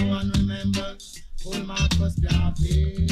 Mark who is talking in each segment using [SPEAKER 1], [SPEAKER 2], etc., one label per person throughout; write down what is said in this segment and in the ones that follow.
[SPEAKER 1] and remember, full Marcus Garvey.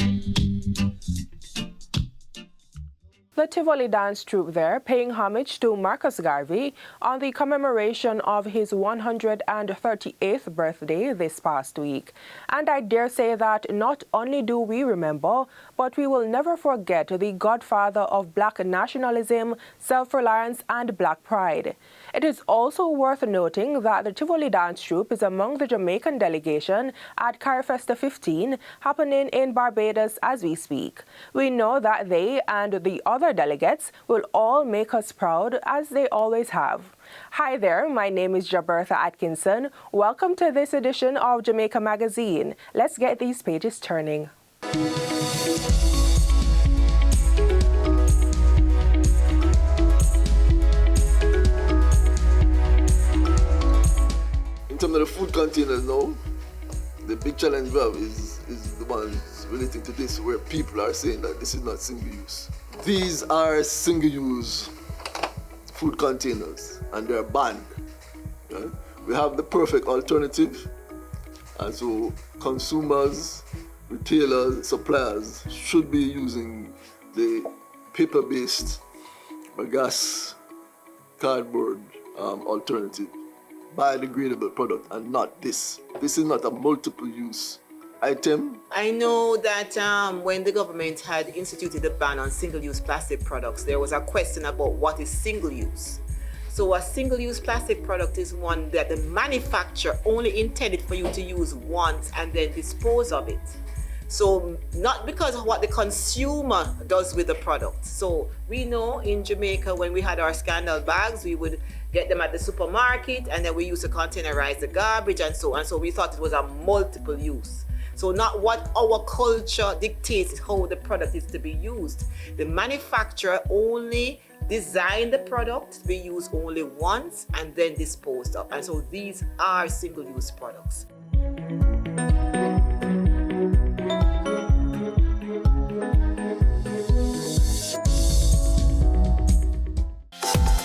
[SPEAKER 2] The Tivoli dance troupe there paying homage to Marcus Garvey on the commemoration of his 138th birthday this past week. And I dare say that not only do we remember, but we will never forget the godfather of black nationalism, self-reliance and black pride. It is also worth noting that the Tivoli dance troupe is among the Jamaican delegation at Carifesta 15 happening in Barbados as we speak. We know that they and the other delegates will all make us proud, as they always have. Hi there, my name is Jabertha Atkinson. Welcome to this edition of Jamaica Magazine. Let's get these pages turning.
[SPEAKER 3] In terms of the food containers now, the big challenge we have is the ones relating to this, where people are saying that this is not single use. These are single-use food containers, and they're banned. Right? We have the perfect alternative, and so consumers, retailers, suppliers should be using the paper-based or gas, cardboard alternative, biodegradable product, and not this. This is not a multiple-use item.
[SPEAKER 4] I know that when the government had instituted the ban on single-use plastic products, there was a question about what is single-use. So a single-use plastic product is one that the manufacturer only intended for you to use once and then dispose of it. So not because of what the consumer does with the product. So we know in Jamaica, when we had our scandal bags, we would get them at the supermarket, and then we used to containerize the garbage and so on. So we thought it was a multiple use. So not what our culture dictates how the product is to be used. The manufacturer only designed the product to be used only once and then disposed of. And so these are single-use products.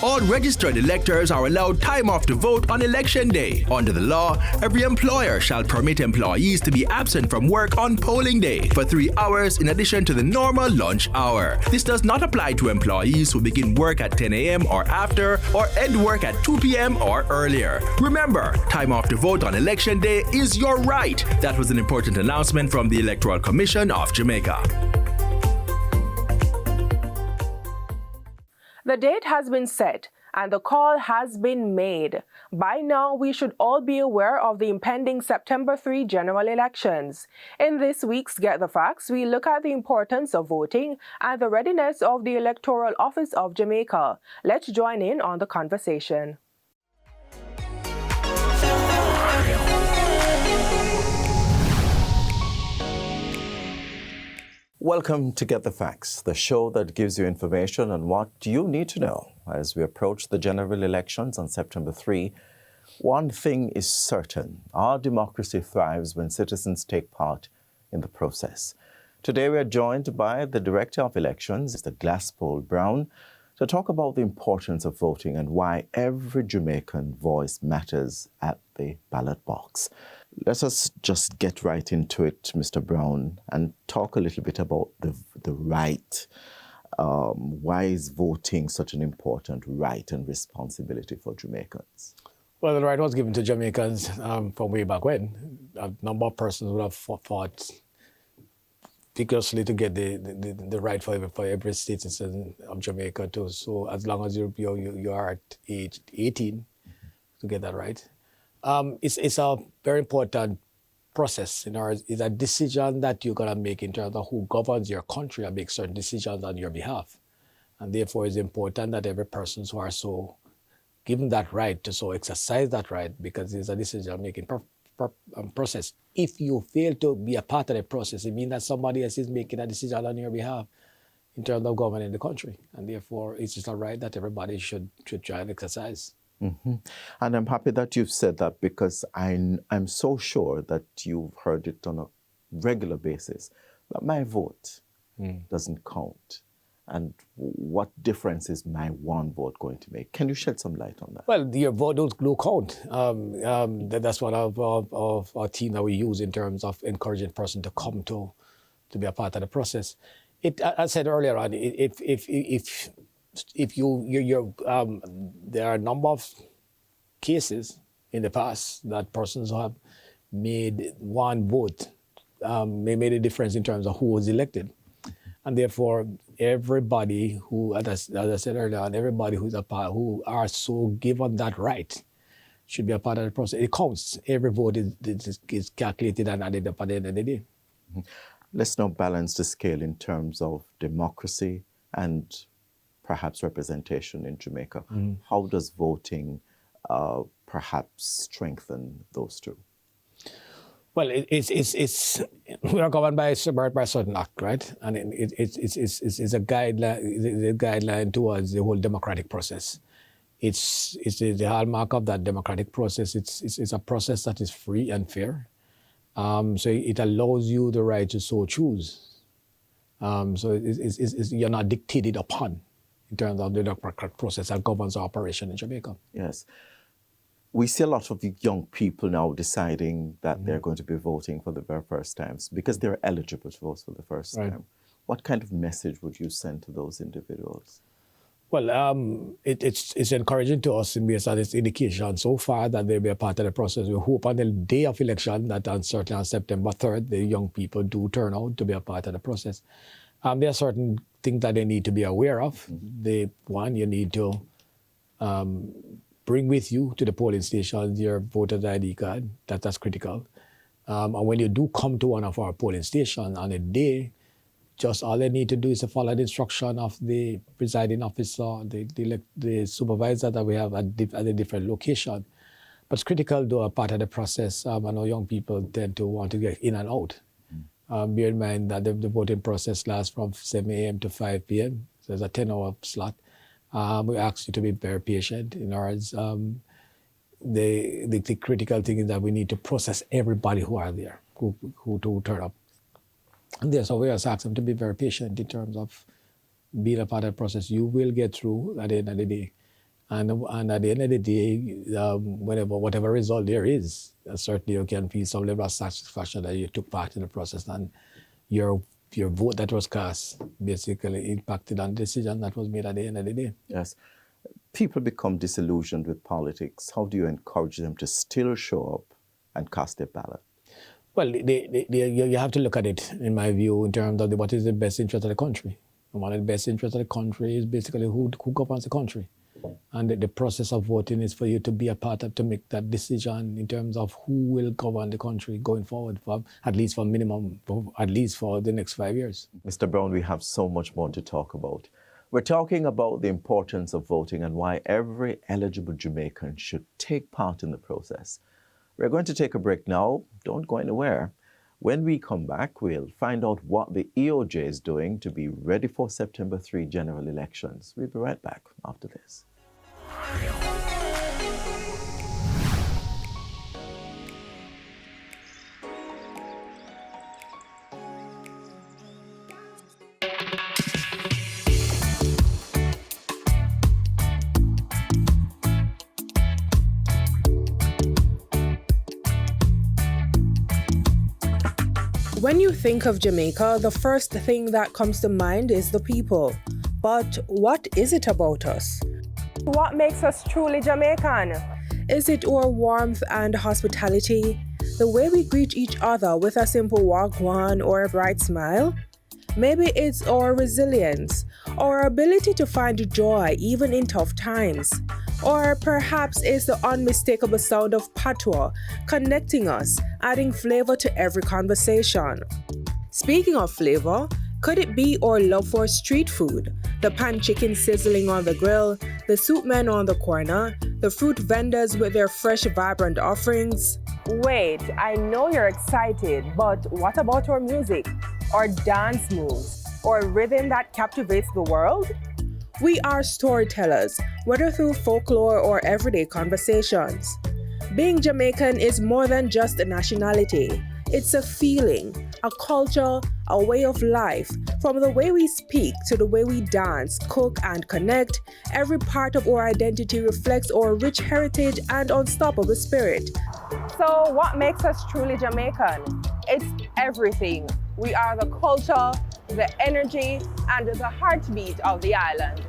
[SPEAKER 5] All registered electors are allowed time off to vote on election day. Under the law, every employer shall permit employees to be absent from work on polling day for 3 hours in addition to the normal lunch hour. This does not apply to employees who begin work at 10 a.m. or after, or end work at 2 p.m. or earlier. Remember, time off to vote on election day is your right. That was an important announcement from the Electoral Commission of Jamaica.
[SPEAKER 2] The date has been set and the call has been made. By now, we should all be aware of the impending September 3 general elections. In this week's Get the Facts, we look at the importance of voting and the readiness of the Electoral Office of Jamaica. Let's join in on the conversation.
[SPEAKER 6] Welcome to Get the Facts, the show that gives you information on what you need to know. As we approach the general elections on September 3, one thing is certain: our democracy thrives when citizens take part in the process. Today we are joined by the Director of Elections, Mr. Glasspool Brown, to talk about the importance of voting and why every Jamaican voice matters at the ballot box. Let us just get right into it, Mr. Brown, and talk a little bit about the right. Why is voting such an important right and responsibility for Jamaicans?
[SPEAKER 7] Well, the right was given to Jamaicans from way back when. A number of persons would have fought vigorously to get the right for every citizen of Jamaica too. So as long as you are at age 18 to get that right. It's a very important process. It's a decision that you're going to make in terms of who governs your country and make certain decisions on your behalf. And therefore, it's important that every person who are so given that right to so exercise that right, because it's a decision-making process. If you fail to be a part of the process, it means that somebody else is making a decision on your behalf in terms of governing the country. And therefore, it's just a right that everybody should try and exercise.
[SPEAKER 6] Mm-hmm. And I'm happy that you've said that, because I'm so sure that you've heard it on a regular basis, that my vote doesn't count. And what difference is my one vote going to make? Can you shed some light on that?
[SPEAKER 7] Well, your vote do count. That's one of our team that we use in terms of encouraging person to come to be a part of the process. I said earlier on, if there are a number of cases in the past that persons have made one vote, made a difference in terms of who was elected. And therefore, everybody who, as I said earlier on, everybody who's a part, who are so given that right, should be a part of the process. It counts. Every vote is calculated and added up at the end of the day.
[SPEAKER 6] Mm-hmm. Let's now balance the scale in terms of democracy and perhaps representation in Jamaica. Mm-hmm. How does voting perhaps strengthen those two?
[SPEAKER 7] Well, we are governed by a certain act, right? And it's a guideline towards the whole democratic process. It's the hallmark of that democratic process. It's a process that is free and fair. So it allows you the right to so choose. So you're not dictated upon in terms of the democratic process that governs our operation in Jamaica.
[SPEAKER 6] Yes. We see a lot of young people now deciding that they're going to be voting for the very first time because they're eligible to vote for the first time. What kind of message would you send to those individuals?
[SPEAKER 7] Well, it's encouraging to us based on its indication so far that they'll be a part of the process. We hope on the day of election that certainly on September 3rd, the young people do turn out to be a part of the process. There are certain things that they need to be aware of. One, you need to bring with you to the polling station your voter's ID card. That's critical. And when you do come to one of our polling stations on a day, just all they need to do is to follow the instruction of the presiding officer, the supervisor that we have at a different location. But it's critical to a part of the process. I know young people tend to want to get in and out. Bear in mind that the voting process lasts from 7 a.m. to 5 p.m. So there's a 10-hour slot. We ask you to be very patient. In other words, the critical thing is that we need to process everybody who are there, who turn up. And so we also ask them to be very patient in terms of being a part of the process. You will get through at the end of the day. And at the end of the day, whatever result there is, certainly you can feel some level of satisfaction that you took part in the process and your vote that was cast basically impacted on the decision that was made at the end of the day.
[SPEAKER 6] Yes. People become disillusioned with politics. How do you encourage them to still show up and cast their ballot?
[SPEAKER 7] Well, you have to look at it, in my view, in terms of what is the best interest of the country. And one of the best interests of the country is basically who governs the country. And the process of voting is for you to be a part of, to make that decision in terms of who will govern the country going forward, at least for the next 5 years.
[SPEAKER 6] Mr. Brown, we have so much more to talk about. We're talking about the importance of voting and why every eligible Jamaican should take part in the process. We're going to take a break now. Don't go anywhere. When we come back, we'll find out what the EOJ is doing to be ready for September 3 general elections. We'll be right back after this.
[SPEAKER 2] When you think of Jamaica, the first thing that comes to mind is the people. But what is it about us? What makes us truly Jamaican? Is it our warmth and hospitality? The way we greet each other with a simple wagwan or a bright smile? Maybe it's our resilience, our ability to find joy even in tough times. Or perhaps it's the unmistakable sound of patois connecting us, adding flavor to every conversation. Speaking of flavor, could it be our love for street food? The pan chicken sizzling on the grill, the soup men on the corner, the fruit vendors with their fresh, vibrant offerings? Wait, I know you're excited, but what about our music, our dance moves, or rhythm that captivates the world? We are storytellers, whether through folklore or everyday conversations. Being Jamaican is more than just a nationality. It's a feeling, a culture, a way of life. From the way we speak to the way we dance, cook, and connect, every part of our identity reflects our rich heritage and unstoppable spirit. So what makes us truly Jamaican? It's everything. We are the culture, the energy, and the heartbeat of the island.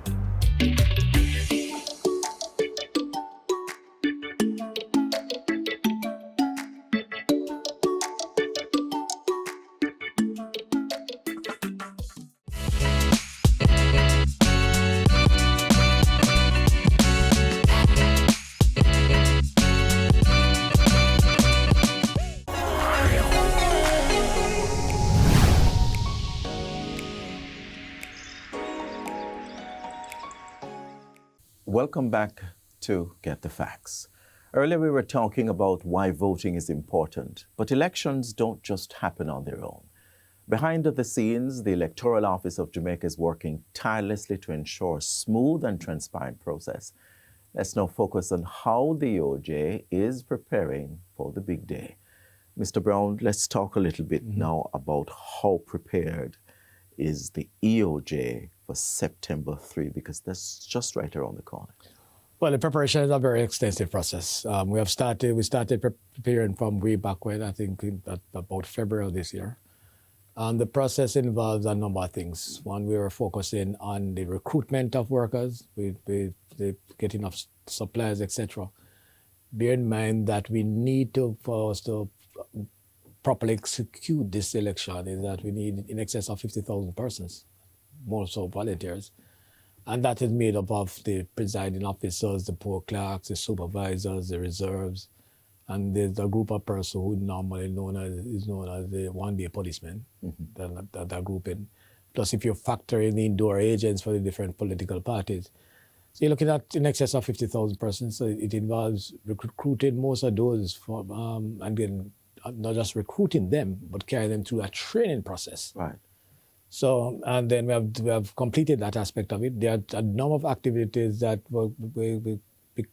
[SPEAKER 6] Welcome back to Get the Facts. Earlier we were talking about why voting is important, but elections don't just happen on their own. Behind the scenes, the Electoral Office of Jamaica is working tirelessly to ensure a smooth and transparent process. Let's now focus on how the EOJ is preparing for the big day. Mr. Brown, let's talk a little bit now about how prepared is the EOJ for September 3, because that's just right around the corner.
[SPEAKER 7] Well, the preparation is a very extensive process. We started preparing from way back when, I think about February of this year. And the process involves a number of things. One, we were focusing on the recruitment of workers, we getting enough supplies, etc. Bear in mind that we need to, for us to properly execute this election, is that we need in excess of 50,000 persons, more so volunteers. And that is made up of the presiding officers, the poll clerks, the supervisors, the reserves, and there's a group of persons who normally is known as the one-day policemen, that group in. Plus, if you factor in the indoor agents for the different political parties, so you're looking at in excess of 50,000 persons. So it involves recruiting most of those for, and then not just recruiting them, but carrying them through a training process.
[SPEAKER 6] Right.
[SPEAKER 7] So, and then we have completed that aspect of it. There are a number of activities that we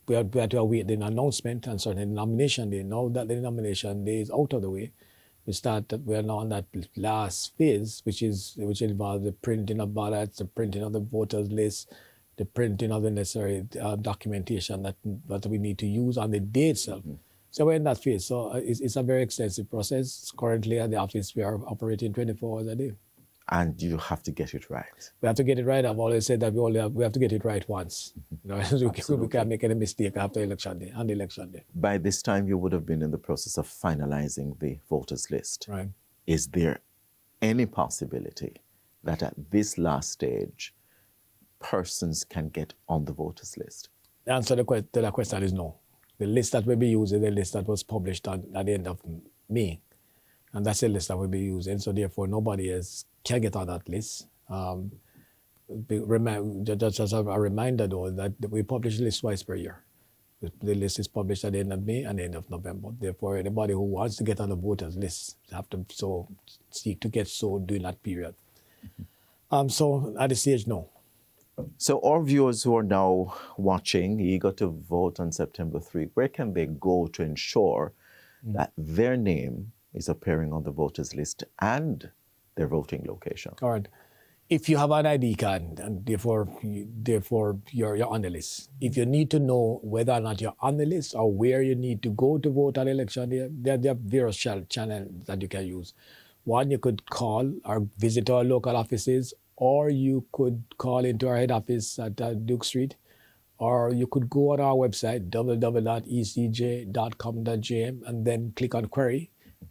[SPEAKER 7] had to await the announcement and certainly the nomination day. Now that the nomination day is out of the way, we are now on that last phase, which involves the printing of ballots, the printing of the voters list, the printing of the necessary documentation that we need to use on the day itself. So we're in that phase. So it's a very extensive process. Currently at the office, we are operating 24 hours a day.
[SPEAKER 6] And you have to get it right.
[SPEAKER 7] We have to get it right. I've always said that we have to get it right once. We can't make any mistake after election day, on the election day.
[SPEAKER 6] By this time, you would have been in the process of finalizing the voters list.
[SPEAKER 7] Right.
[SPEAKER 6] Is there any possibility that at this last stage, persons can get on the voters list?
[SPEAKER 7] The answer to that question is no. The list that we'll be using is the list that was published at the end of May. And that's the list that we'll be using. So therefore, nobody can get on that list. Just a reminder, though, that we publish the list twice per year. The list is published at the end of May and the end of November. Therefore, anybody who wants to get on the voters list have to seek to get during that period. So at this stage, no.
[SPEAKER 6] So our viewers who are now watching, eager to vote on September 3, where can they go to ensure that their name is appearing on the voters list and their voting location?
[SPEAKER 7] All right. If you have an ID card, and therefore you're on the list. If you need to know whether or not you're on the list or where you need to go to vote on election day, there are various channels that you can use. One, you could call or visit our local offices, or you could call into our head office at Duke Street, or you could go on our website, www.ecj.com.gm, and then click on query,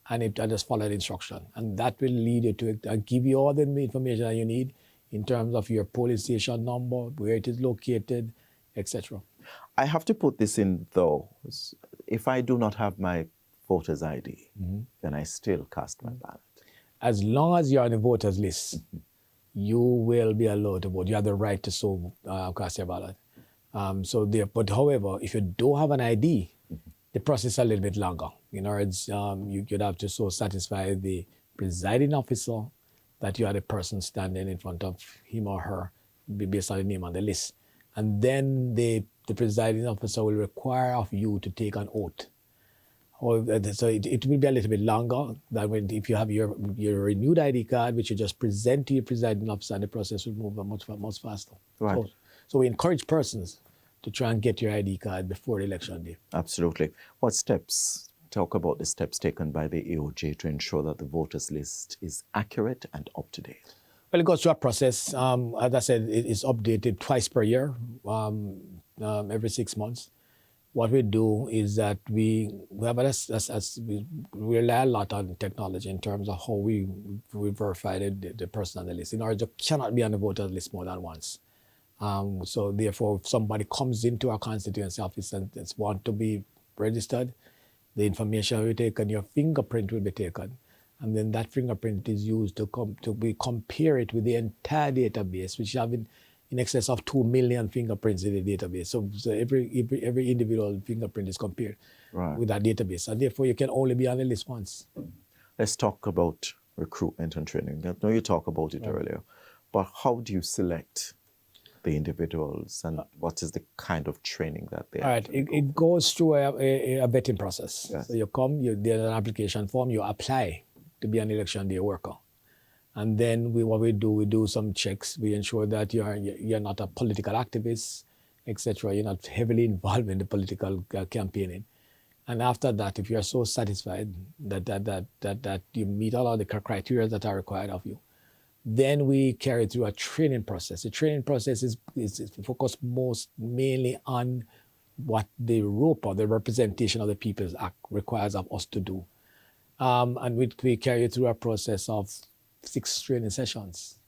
[SPEAKER 7] and just follow the instruction. And that will lead you to give you all the information that you need in terms of your polling station number, where it is located, etc.
[SPEAKER 6] I have to put this in, though. If I do not have my voter's ID, then I still cast my ballot.
[SPEAKER 7] As long as you're on the voters list, you will be allowed to vote. You have the right to cast your ballot. But however, if you don't have an ID, the process is a little bit longer. In other words, you'd have to satisfy the presiding officer that you are the person standing in front of him or her, based on the name on the list. And then the presiding officer will require of you to take an oath. So it will be a little bit longer than if you have your renewed ID card, which you just present to your presiding officer, and the process will move much faster.
[SPEAKER 6] Right.
[SPEAKER 7] So we encourage persons to try and get your ID card before the election day. Absolutely.
[SPEAKER 6] What steps, talk about the steps taken by the AOJ to ensure that the voters list is accurate and up to date?
[SPEAKER 7] Well, it goes through a process. As I said, it's updated twice per year, every 6 months. What we do is that we rely a lot on technology in terms of how we verify the person on the list. In order, you cannot be on the voter list more than once. So therefore, if somebody comes into our constituency office and wants to be registered, the information will be taken, your fingerprint will be taken, and then that fingerprint is used to compare it with the entire database, which have in excess of 2 million fingerprints in the database. So every individual fingerprint is compared with that database. And therefore, you can only be on the list once.
[SPEAKER 6] Let's talk about recruitment and training. I know you talked about it earlier, but how do you select the individuals and what is the kind of training that they have?
[SPEAKER 7] All right, it goes through a vetting process. Yes. So you come, there's an application form, you apply to be an election day worker. And then we do some checks. We ensure that you're not a political activist, etc. You're not heavily involved in the political campaigning. And after that, if you're so satisfied that you meet all of the criteria that are required of you, then we carry through a training process. The training process is focused mainly on what the ROPA, the Representation of the People's Act, requires of us to do. And we carry through a process of 6 training sessions,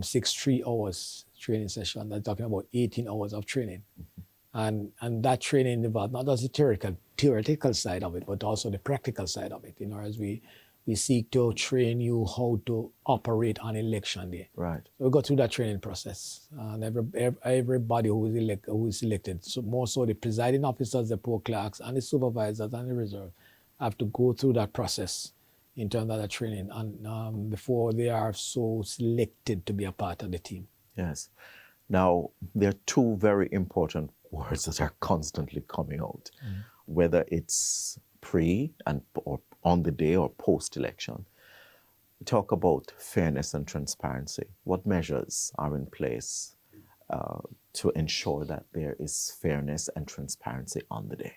[SPEAKER 7] 6 3-hour training sessions. That's talking about 18 hours of training. And that training involves not just the theoretical side of it, but also the practical side of it. In other words, we seek to train you how to operate on election day.
[SPEAKER 6] Right.
[SPEAKER 7] So we go through that training process. And everybody who is selected, so more so the presiding officers, the poll clerks, and the supervisors and the reserve, have to go through that process in terms of that training and before they are so selected to be a part of the team.
[SPEAKER 6] Yes. Now, there are 2 very important words that are constantly coming out, whether it's pre or on the day or post-election. We talk about fairness and transparency. What measures are in place to ensure that there is fairness and transparency on the day?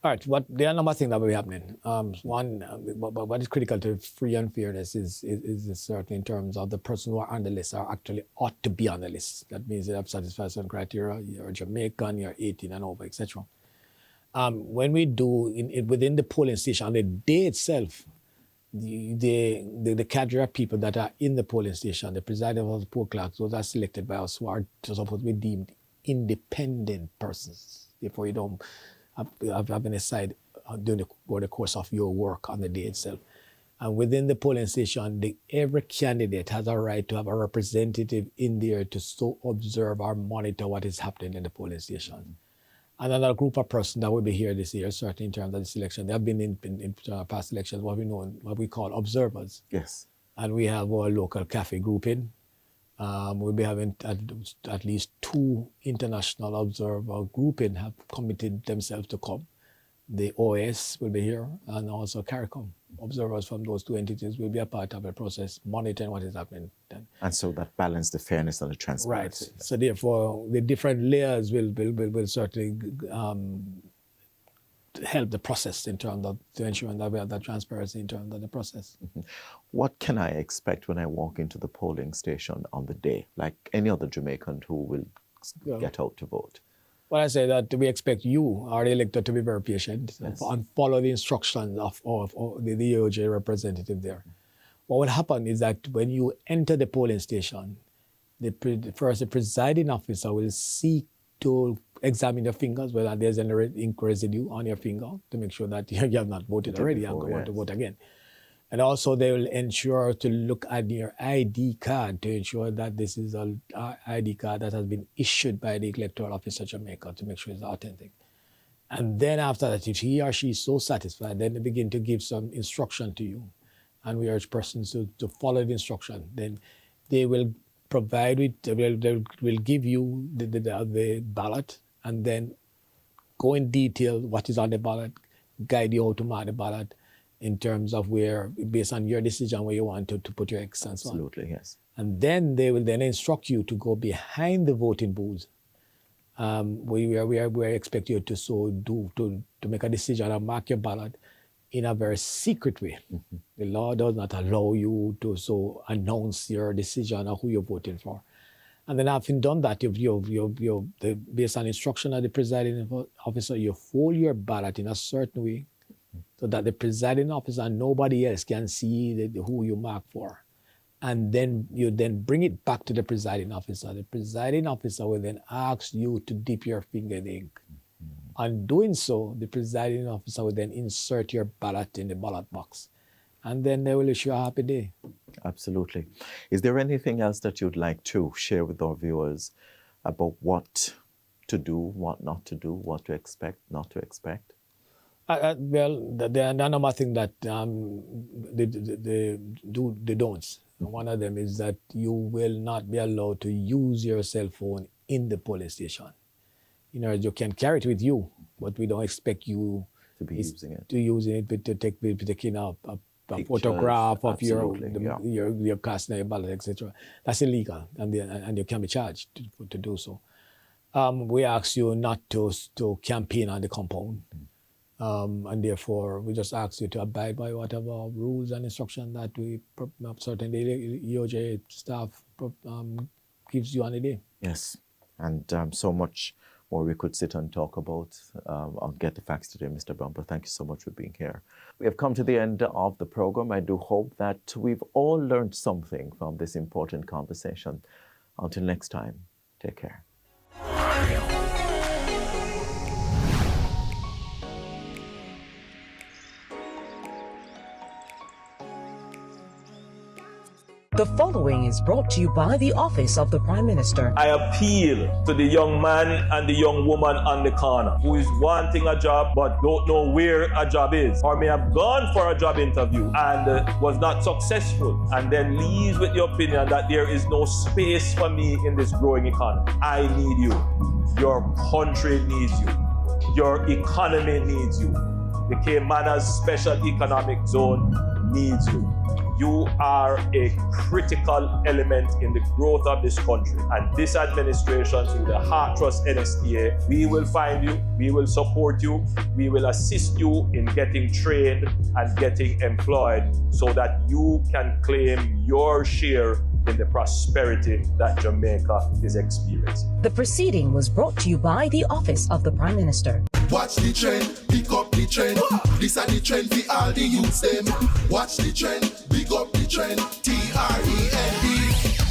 [SPEAKER 7] All right, there are a number of things that will be happening. One, what is critical to free and fairness is certainly in terms of the person who are on the list are actually ought to be on the list. That means they have satisfied certain criteria. You're Jamaican, you're 18 and over, etc. When we do within the polling station on the day itself, the cadre of people that are in the polling station, the presiding of the poll clerks, those are selected by us who are supposed to be deemed independent persons. Therefore, you don't have any side during the course of your work on the day itself. And within the polling station, every candidate has a right to have a representative in there to so observe or monitor what is happening in the polling station. And another group of persons that will be here this year, certainly in terms of this election, they have been in past elections, what we call observers.
[SPEAKER 6] Yes.
[SPEAKER 7] And we have our local cafe grouping. We'll be having at least 2 international observer grouping have committed themselves to come. The OS will be here and also CARICOM. Observers from those 2 entities will be a part of the process, monitoring what is happening then.
[SPEAKER 6] And so that balance the fairness and the transparency.
[SPEAKER 7] Right. So therefore, the different layers will certainly help the process in terms of to ensuring that we have that transparency in terms of the process.
[SPEAKER 6] What can I expect when I walk into the polling station on the day, like any other Jamaican who will get out to vote?
[SPEAKER 7] Well, I say that we expect you, our elector, to be very patient and follow the instructions of the AOJ representative there. What will happen is that when you enter the polling station, the presiding officer will seek to examine your fingers, whether there's any ink residue on your finger, to make sure that you have not voted already and go on to vote again. And also they will ensure to look at your ID card to ensure that this is an ID card that has been issued by the Electoral Office of Jamaica to make sure it's authentic. And then after that, if he or she is so satisfied, then they begin to give some instruction to you. And we urge persons to follow the instruction. Then they will provide with, they will give you the ballot and then go in detail what is on the ballot, guide you how to mark the ballot in terms of where, based on your decision, where you want to put your X and so on.
[SPEAKER 6] Absolutely, yes.
[SPEAKER 7] And then they will then instruct you to go behind the voting booth. We expect you to make a decision and mark your ballot in a very secret way.
[SPEAKER 6] Mm-hmm.
[SPEAKER 7] The law does not allow you to announce your decision or who you're voting for. And then having done that, based on instruction of the presiding officer, you fold your ballot in a certain way so that the presiding officer and nobody else can see who you mark for. And then you bring it back to the presiding officer. The presiding officer will then ask you to dip your finger in the ink. Mm-hmm. On doing so, the presiding officer will then insert your ballot in the ballot box. And then they will wish you a happy day.
[SPEAKER 6] Absolutely. Is there anything else that you'd like to share with our viewers about what to do, what not to do, what to expect, not to expect?
[SPEAKER 7] Well, there are a number of things that they don't. One of them is that you will not be allowed to use your cell phone in the polling station. You can carry it with you, but we don't expect you
[SPEAKER 6] to be using it.
[SPEAKER 7] To taking a photograph of your cast and your ballot, etc. That's illegal, and you can be charged to do so. We ask you not to campaign on the compound. And therefore, we just ask you to abide by whatever rules and instructions that we certainly EOJ staff gives you on the day.
[SPEAKER 6] Yes, and so much more we could sit and talk about on Get the Facts today, Mr. Bumper. Thank you so much for being here. We have come to the end of the program. I do hope that we've all learned something from this important conversation. Until next time, take care.
[SPEAKER 8] The following is brought to you by the Office of the Prime Minister.
[SPEAKER 9] I appeal to the young man and the young woman on the corner who is wanting a job but don't know where a job is, or may have gone for a job interview and was not successful, and then leaves with the opinion that there is no space for me in this growing economy. I need you. Your country needs you. Your economy needs you. The Caymana's Special Economic Zone needs you. You are a critical element in the growth of this country. And this administration, through the Heart Trust NSTA, we will find you, we will support you, we will assist you in getting trained and getting employed so that you can claim your share in the prosperity that Jamaica is experiencing.
[SPEAKER 8] The proceeding was brought to you by the Office of the Prime Minister.
[SPEAKER 1] Watch the trend, pick up the trend. This are the trend for all the youths them. Watch the trend, big up the trend. TREND.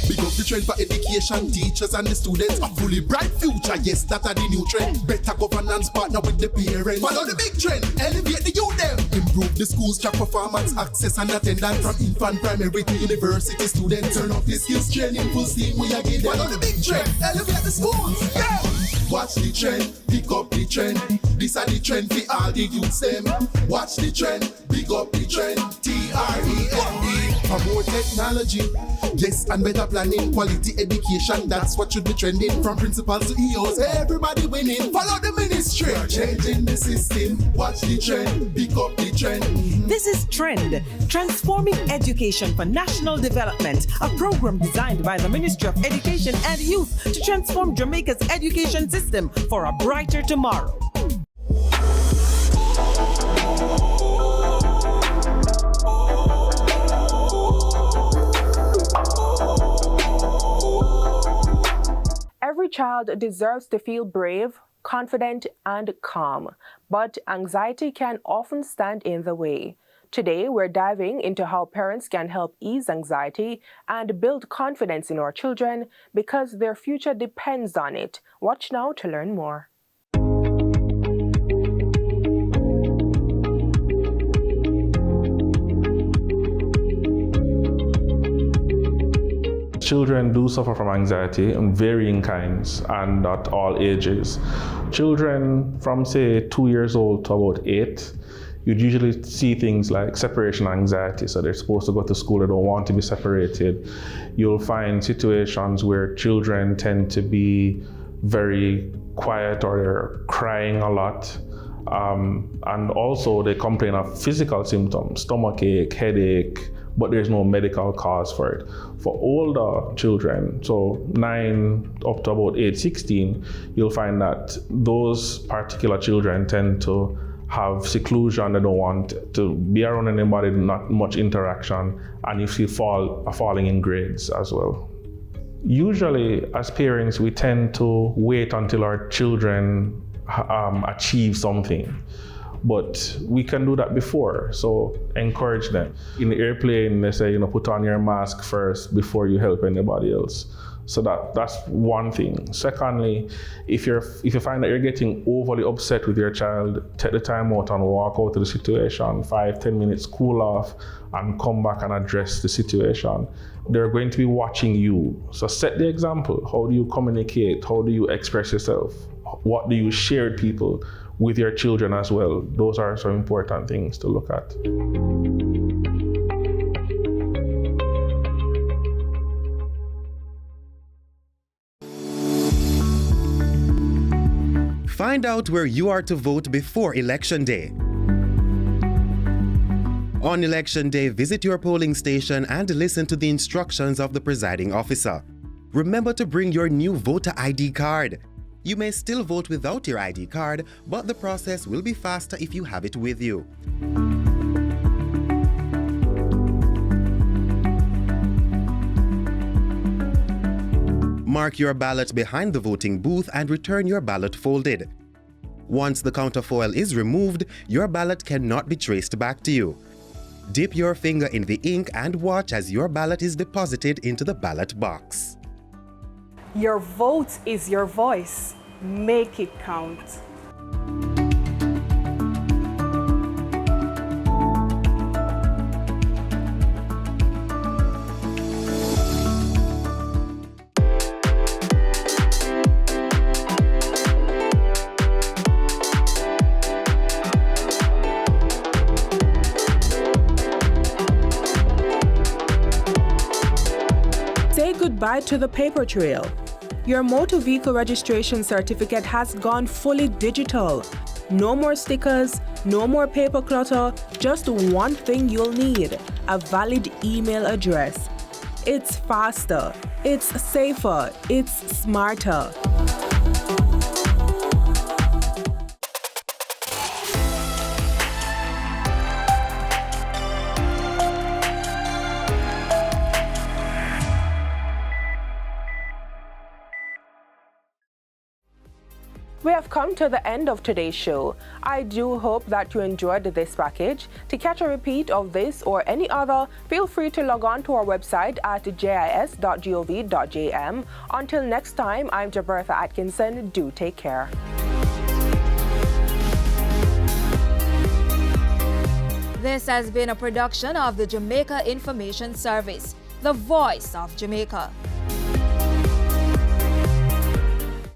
[SPEAKER 1] Big up the trend for education, teachers and the students. A fully bright future, yes, that are the new trend. Better governance, partner with the parents. Follow the big trend, elevate the youth them. Improve the school's track performance, access and attendance from infant, primary to university students. Turn up the skills training, full steam we are getting. Follow the big trend, elevate the schools. Yeah. Watch the trend, pick up the trend. This are the trend for all the youths them. Watch the trend, big up the trend. TREND. For more technology, yes, and better planning, quality education, that's what should be trending. From principals to EOs, everybody winning. Follow the ministry, changing the system. Watch the trend, pick up the trend.
[SPEAKER 10] This is Trend, Transforming Education for National Development, a program designed by the Ministry of Education and Youth to transform Jamaica's education system for a brighter tomorrow.
[SPEAKER 2] Every child deserves to feel brave, confident, and calm, but anxiety can often stand in the way. Today, we're diving into how parents can help ease anxiety and build confidence in our children because their future depends on it. Watch now to learn more.
[SPEAKER 11] Children do suffer from anxiety in varying kinds and at all ages. Children from say 2 years old to about 8, you'd usually see things like separation anxiety. So they're supposed to go to school, they don't want to be separated. You'll find situations where children tend to be very quiet or they're crying a lot. And also they complain of physical symptoms, stomachache, headache, but there's no medical cause for it. For older children, so 9 up to about 8, 16, you'll find that those particular children tend to have seclusion. They don't want to be around anybody, not much interaction, and you see falling in grades as well. Usually, as parents, we tend to wait until our children achieve something, but we can do that before. So encourage them. In the airplane, they say, put on your mask first before you help anybody else. So that's one thing. Secondly, if you find that you're getting overly upset with your child, take the time out and walk out of the situation, 5-10 minutes, cool off, and come back and address the situation. They're going to be watching you. So set the example. How do you communicate? How do you express yourself? What do you share with people, with your children as well? Those are some important things to look at.
[SPEAKER 12] Find out where you are to vote before Election Day. On Election Day, visit your polling station and listen to the instructions of the presiding officer. Remember to bring your new voter ID card. You may still vote without your ID card, but the process will be faster if you have it with you. Mark your ballot behind the voting booth and return your ballot folded. Once the counterfoil is removed, your ballot cannot be traced back to you. Dip your finger in the ink and watch as your ballot is deposited into the ballot box.
[SPEAKER 13] Your vote is your voice. Make it count.
[SPEAKER 2] Say goodbye to the paper trail. Your motor vehicle registration certificate has gone fully digital. No more stickers, no more paper clutter, just one thing you'll need: a valid email address. It's faster, it's safer, it's smarter. We have come to the end of today's show. I do hope that you enjoyed this package. To catch a repeat of this or any other, feel free to log on to our website at jis.gov.jm. Until next time, I'm Jabertha Atkinson. Do take care.
[SPEAKER 14] This has been a production of the Jamaica Information Service, the voice of Jamaica.